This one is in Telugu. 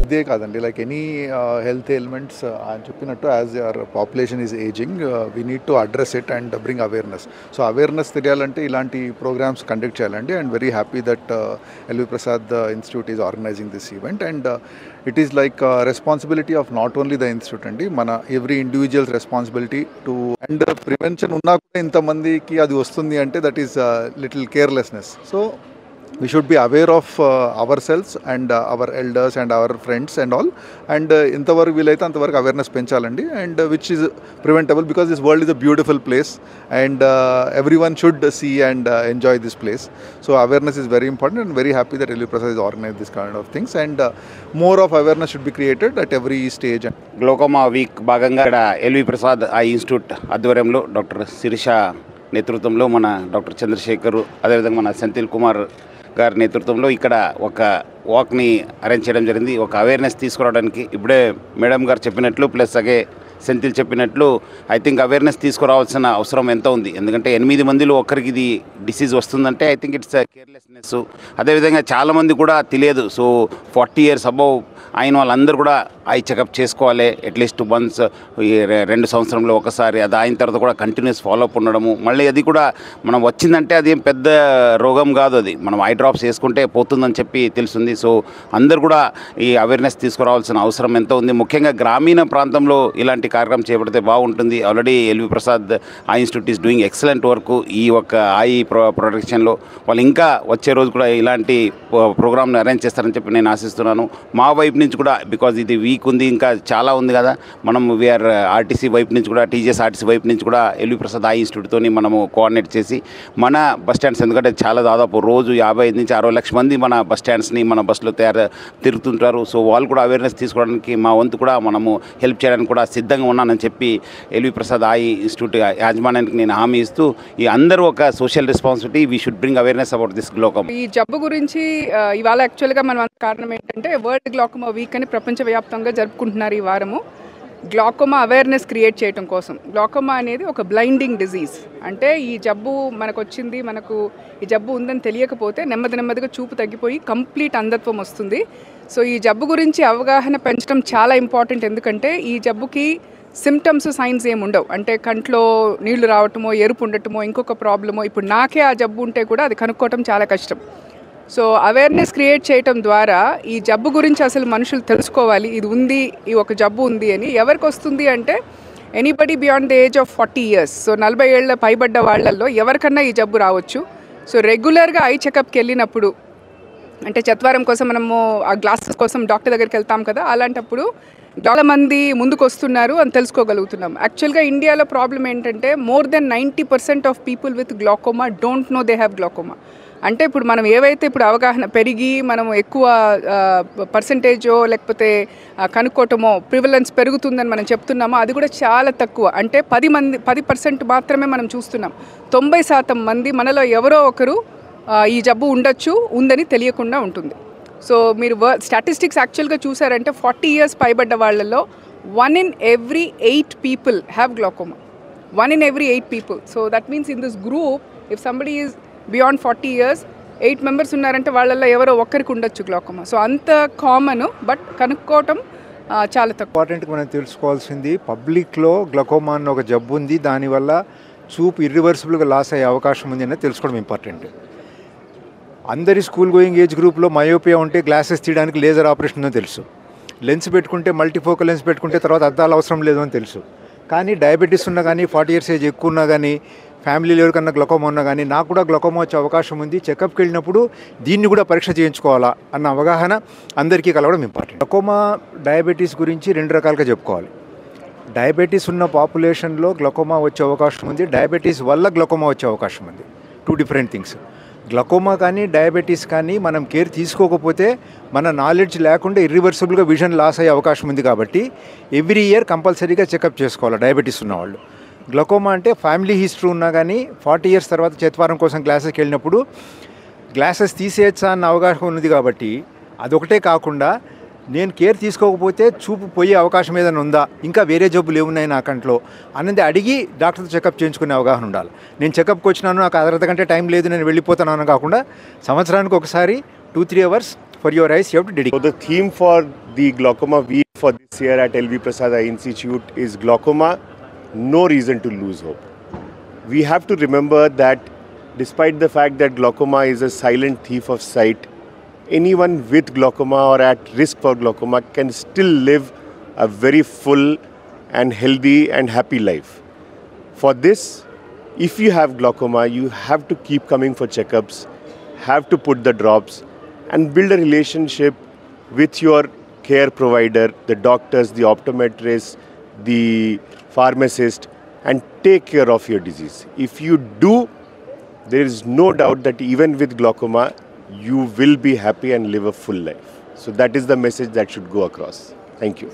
ఇదే కాదండి, లైక్ ఎనీ హెల్త్ ఎలిమెంట్స్ ఆయన చెప్పినట్టు as your population is ageing we need to address it and bring awareness. So awareness తెలియాలంటే ఇలాంటి ప్రోగ్రామ్స్ కండక్ట్ చేయాలండి. And very happy that LV Prasad institute is organising this event. And it is like responsibility of not only the institute అండి, మన every individuals responsibility too. And prevention ఉన్నా కూడా ఇంతమందికి అది వస్తుంది అంటే that is little carelessness. So we should be aware of ourselves and our elders and our friends and all, and ఇంతవరకు వీలైతే అంతవరకు అవేర్నెస్ పెంచాలండి. And which is preventable because this world is a beautiful place and everyone should see and enjoy this place. So awareness is very important and very happy that Elvi Prasad is organized this kind of things, and more of awareness should be created at every stage. Glaucoma week భాగంగా ఇక్కడ ఎల్వి ప్రసాద్ ఐ ఇన్స్టిట్యూట్ ఆధ్వర్యంలో డాక్టర్ శిరీష నేతృత్వంలో మన డాక్టర్ చంద్రశేఖర్, అదేవిధంగా మన సెంథిల్ కుమార్ గారి నేతృత్వంలో ఇక్కడ ఒక వాక్ని అరేంజ్ చేయడం జరిగింది, ఒక అవేర్నెస్ తీసుకురావడానికి. ఇప్పుడే మేడం గారు చెప్పినట్లు ప్లస్ అలాగే సెంథిల్ చెప్పినట్లు ఐ థింక్ అవేర్నెస్ తీసుకురావాల్సిన అవసరం ఎంత ఉంది. ఎందుకంటే 8 మందిలో ఒక్కరికి ఇది డిసీజ్ వస్తుందంటే ఐ థింక్ ఇట్స్ కేర్లెస్నెస్. అదేవిధంగా చాలామంది కూడా తెలియదు. సో 40 years అబౌవ్ అయిన వాళ్ళందరూ కూడా ఐ చెకప్ చేసుకోవాలి అట్లీస్ట్ వన్స్, 2 సంవత్సరంలో ఒకసారి. అది అయిన తర్వాత కూడా కంటిన్యూస్ ఫాలోఅప్ ఉండడము. మళ్ళీ అది కూడా మనం వచ్చిందంటే అది ఏం పెద్ద రోగం కాదు, అది మనం ఐ డ్రాప్స్ వేసుకుంటే పోతుందని చెప్పి తెలుస్తుంది. సో అందరు కూడా ఈ అవేర్నెస్ తీసుకురావాల్సిన అవసరం ఎంత ఉంది. ముఖ్యంగా గ్రామీణ ప్రాంతంలో ఇలాంటి కార్యక్రమం చేపడితే బాగుంటుంది. Already LV Prasad eye institute is doing excellent work ఈ ఒక ఐ ప్రొటెక్షన్లో. వాళ్ళు ఇంకా వచ్చే రోజు కూడా ఇలాంటి ప్రోగ్రామ్ని అరేంజ్ చేస్తారని చెప్పి నేను ఆశిస్తున్నాను. మా వైపు నుంచి కూడా, బికాజ్ ఇది వీక్ ఉంది, ఇంకా చాలా ఉంది కదా, మనం వీఆర్ ఆర్టీసీ వైపు నుంచి కూడా, టీజీఎస్ ఆర్టీసీ వైపు నుంచి కూడా ఎల్వి ప్రసాద్ ఐ ఇన్స్టిట్యూట్తో మనము కోఆర్డినేట్ చేసి మన బస్ స్టాండ్స్, ఎందుకంటే చాలా దాదాపు రోజు 55 నుంచి 60 లక్షల మంది మన బస్ స్టాండ్స్ని మన బస్సులో తిరుగుతుంటారు. సో వాళ్ళు కూడా అవేర్నెస్ తీసుకోవడానికి మా వంతు కూడా మనము హెల్ప్ చేయడానికి కూడా సిద్ధంగా ఉన్నానని చెప్పి ఎల్వి ప్రసాద్ ఐ ఇన్స్టిట్యూట్ యాజమాన్యానికి నేను హామీ ఇస్తూ, ఈ అందరూ ఒక social responsibility, we should bring awareness about this glaucoma. ఈ జబ్బు గురించి ఇవాళ యాక్చువల్గా మనం కారణం ఏంటంటే వరల్డ్ గ్లోకోమా వీక్ అని ప్రపంచవ్యాప్తంగా జరుపుకుంటున్నారు ఈ వారము. గ్లాకోమా అవేర్నెస్ క్రియేట్ చేయడం కోసం. గ్లాకోమా అనేది ఒక బ్లైండింగ్ డిజీజ్. అంటే ఈ జబ్బు మనకు వచ్చింది, మనకు ఈ జబ్బు ఉందని తెలియకపోతే నెమ్మదిగా చూపు తగ్గిపోయి కంప్లీట్ అంధత్వం వస్తుంది. సో ఈ జబ్బు గురించి అవగాహన పెంచడం చాలా ఇంపార్టెంట్. ఎందుకంటే ఈ జబ్బుకి సిమ్టమ్స్, సైన్స్ ఏమి ఉండవు. అంటే కంట్లో నీళ్లు రావటమో, ఎరుపు ఉండటమో, ఇంకొక ప్రాబ్లమో. ఇప్పుడు నాకే ఆ జబ్బు ఉంటే కూడా అది కనుక్కోవటం చాలా కష్టం. సో అవేర్నెస్ క్రియేట్ చేయటం ద్వారా ఈ జబ్బు గురించి అసలు మనుషులు తెలుసుకోవాలి, ఇది ఉంది, ఈ ఒక జబ్బు ఉంది అని. ఎవరికి వస్తుంది అంటే anybody beyond the age of 40 years. So 40 ఏళ్ళ పైబడ్డ వాళ్ళల్లో ఎవరికన్నా ఈ జబ్బు రావచ్చు. సో రెగ్యులర్గా ఐ చెకప్కి వెళ్ళినప్పుడు, అంటే చత్వారం కోసం మనము ఆ గ్లాసెస్ కోసం డాక్టర్ దగ్గరికి వెళ్తాం కదా, అలాంటప్పుడు చాలా మంది ముందుకు వస్తున్నారు అని తెలుసుకోగలుగుతున్నాం. యాక్చువల్గా ఇండియాలో ప్రాబ్లం ఏంటంటే more than 90% of people with glaucoma don't know they have glaucoma. అంటే ఇప్పుడు మనం ఏవైతే ఇప్పుడు అవగాహన పెరిగి మనము ఎక్కువ పర్సంటేజో లేకపోతే కనుక్కోవటమో ప్రివలెన్స్ పెరుగుతుందని మనం చెప్తున్నామో అది కూడా చాలా తక్కువ. అంటే 10% మాత్రమే మనం చూస్తున్నాం. 90% మంది మనలో ఎవరో ఒకరు ఈ జబ్బు ఉండొచ్చు, ఉందని తెలియకుండా ఉంటుంది. సో మీరు స్టాటిస్టిక్స్ యాక్చువల్గా చూసారంటే 40 years పైబడ్డ వాళ్ళలో 1 in every 8 people have glaucoma. 1 in every 8 people. So that means in this group, if somebody is beyond 40 years, 8 members ఉన్నారంటే వాళ్ళల్లో ఎవరో ఒక్కరికి ఉండొచ్చు గ్లాకోమా. సో అంత కామన్, బట్ కనుక్కోవటం చాలా తక్కువ. ఇంపార్టెంట్గా మనం తెలుసుకోవాల్సింది, పబ్లిక్లో గ్లాకోమా అన్న ఒక జబ్బు ఉంది, దానివల్ల చూపు ఇర్రివర్సిబుల్గా లాస్ అయ్యే అవకాశం ఉంది అనేది తెలుసుకోవడం ఇంపార్టెంట్. అందరి స్కూల్ గోయింగ్ ఏజ్ గ్రూప్లో మయోపియా ఉంటే గ్లాసెస్ తీయడానికి లేజర్ ఆపరేషన్ అని తెలుసు, లెన్స్ పెట్టుకుంటే మల్టీఫోకల్ లెన్స్ పెట్టుకుంటే తర్వాత అద్దాలు అవసరం లేదు అని తెలుసు. కానీ డయాబెటీస్ ఉన్నా కానీ, 40 years ఏజ్ ఎక్కువ ఉన్నా కానీ, ఫ్యామిలీలో ఎవరికన్నా గ్లాకోమా ఉన్నా కానీ, నాకు కూడా గ్లాకోమా వచ్చే అవకాశం ఉంది, చెకప్కి వెళ్ళినప్పుడు దీన్ని కూడా పరీక్ష చేయించుకోవాలా అన్న అవగాహన అందరికీ కలవడం ఇంపార్టెంట్. గ్లాకోమా డయాబెటీస్ గురించి 2 రకాలుగా చెప్పుకోవాలి. డయాబెటీస్ ఉన్న పాపులేషన్లో గ్లాకోమా వచ్చే అవకాశం ఉంది, డయాబెటీస్ వల్ల గ్లాకోమా వచ్చే అవకాశం ఉంది. 2 different థింగ్స్. గ్లాకోమా కానీ డయాబెటీస్ కానీ మనం కేర్ తీసుకోకపోతే, మన నాలెడ్జ్ లేకుండా ఇర్రివర్సిబుల్గా విజన్ లాస్ అయ్యే అవకాశం ఉంది. కాబట్టి ఎవ్రీ ఇయర్ కంపల్సరీగా చెకప్ చేసుకోవాలి డయాబెటీస్ ఉన్నవాళ్ళు. గ్లాకోమా అంటే ఫ్యామిలీ హిస్టరీ ఉన్నా కానీ 40 years తర్వాత చత్వారం కోసం గ్లాసెస్కి వెళ్ళినప్పుడు గ్లాసెస్ తీసేయచ్చా అన్న అవకాశం ఉన్నది. కాబట్టి అదొకటే కాకుండా నేను కేర్ తీసుకోకపోతే చూపు పోయే అవకాశం ఏదైనా ఉందా, ఇంకా వేరే జబ్బులు ఏమున్నాయి నా కంట్లో అన్నది అడిగి డాక్టర్తో చెకప్ చేయించుకునే అవగాహన ఉండాలి. నేను చెకప్కి వచ్చినాను, నాకు అర్ధ గంట టైం లేదు, నేను వెళ్ళిపోతాను కాకుండా సంవత్సరానికి ఒకసారి 2-3 hours For your eyes, you have to dedicate. So the theme for the Glaucoma Week for this year at LV Prasad Eye Institute is Glaucoma, no reason to lose hope. We have to remember that despite the fact that glaucoma is a silent thief of sight, anyone with glaucoma or at risk for glaucoma can still live a very full and healthy and happy life. For this, if you have glaucoma, you have to keep coming for checkups, have to put the drops, and build a relationship with your care provider, the doctors, the optometrists, the pharmacist, and take care of your disease. If you do, there is no doubt that even with glaucoma, you will be happy and live a full life. So that is the message that should go across. Thank you.